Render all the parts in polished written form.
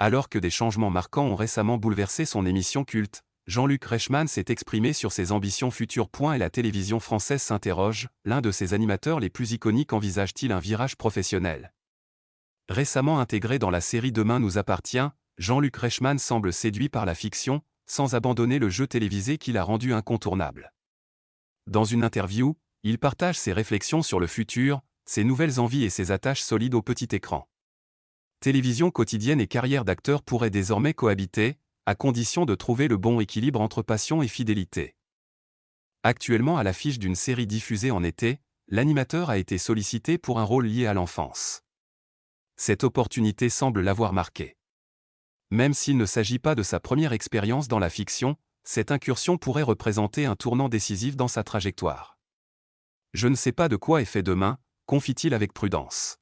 Alors que des changements marquants ont récemment bouleversé son émission culte, Jean-Luc Reichmann s'est exprimé sur ses ambitions futures. Et la télévision française s'interroge, l'un de ses animateurs les plus iconiques envisage-t-il un virage professionnel? Récemment intégré dans la série Demain nous appartient, Jean-Luc Reichmann semble séduit par la fiction, sans abandonner le jeu télévisé qu'il a rendu incontournable. Dans une interview, il partage ses réflexions sur le futur, ses nouvelles envies et ses attaches solides au petit écran. Télévision quotidienne et carrière d'acteur pourraient désormais cohabiter, à condition de trouver le bon équilibre entre passion et fidélité. Actuellement à l'affiche d'une série diffusée en été, l'animateur a été sollicité pour un rôle lié à l'enfance. Cette opportunité semble l'avoir marqué. Même s'il ne s'agit pas de sa première expérience dans la fiction, cette incursion pourrait représenter un tournant décisif dans sa trajectoire. Je ne sais pas de quoi est fait demain, confie-t-il avec prudence.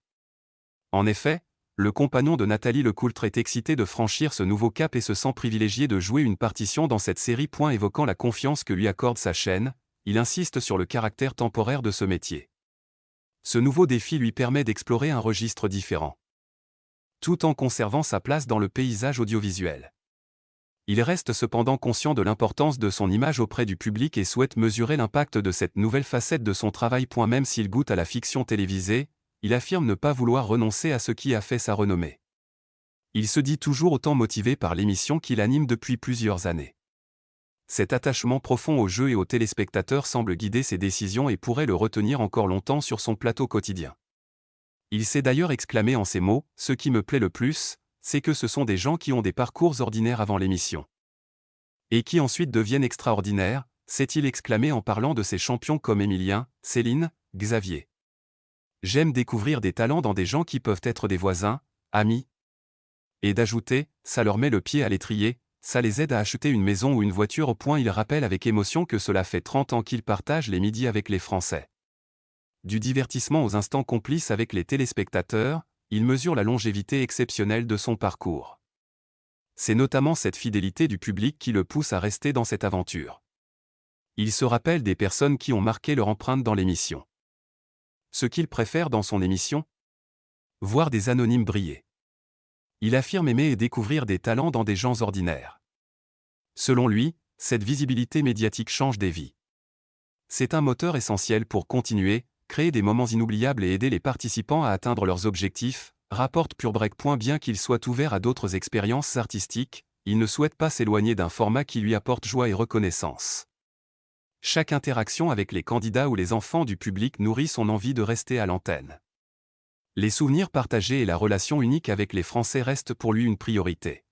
En effet, le compagnon de Nathalie Lecoultre est excité de franchir ce nouveau cap et se sent privilégié de jouer une partition dans cette série. Évoquant la confiance que lui accorde sa chaîne, il insiste sur le caractère temporaire de ce métier. Ce nouveau défi lui permet d'explorer un registre différent, tout en conservant sa place dans le paysage audiovisuel. Il reste cependant conscient de l'importance de son image auprès du public et souhaite mesurer l'impact de cette nouvelle facette de son travail. Même s'il goûte à la fiction télévisée, il affirme ne pas vouloir renoncer à ce qui a fait sa renommée. Il se dit toujours autant motivé par l'émission qu'il anime depuis plusieurs années. Cet attachement profond au jeu et aux téléspectateurs semble guider ses décisions et pourrait le retenir encore longtemps sur son plateau quotidien. Il s'est d'ailleurs exclamé en ces mots : « Ce qui me plaît le plus, c'est que ce sont des gens qui ont des parcours ordinaires avant l'émission. Et qui ensuite deviennent extraordinaires », s'est-il exclamé en parlant de ses champions comme Émilien, Céline, Xavier. « J'aime découvrir des talents dans des gens qui peuvent être des voisins, amis. » Et d'ajouter, ça leur met le pied à l'étrier, ça les aide à acheter une maison ou une voiture. Il rappelle avec émotion que cela fait 30 ans qu'il partage les midis avec les Français. Du divertissement aux instants complices avec les téléspectateurs, il mesure la longévité exceptionnelle de son parcours. C'est notamment cette fidélité du public qui le pousse à rester dans cette aventure. Il se rappelle des personnes qui ont marqué leur empreinte dans l'émission. Ce qu'il préfère dans son émission ? Voir des anonymes briller. Il affirme aimer et découvrir des talents dans des gens ordinaires. Selon lui, cette visibilité médiatique change des vies. C'est un moteur essentiel pour continuer, créer des moments inoubliables et aider les participants à atteindre leurs objectifs, rapporte Purebreak. Bien qu'il soit ouvert à d'autres expériences artistiques, il ne souhaite pas s'éloigner d'un format qui lui apporte joie et reconnaissance. Chaque interaction avec les candidats ou les enfants du public nourrit son envie de rester à l'antenne. Les souvenirs partagés et la relation unique avec les Français restent pour lui une priorité.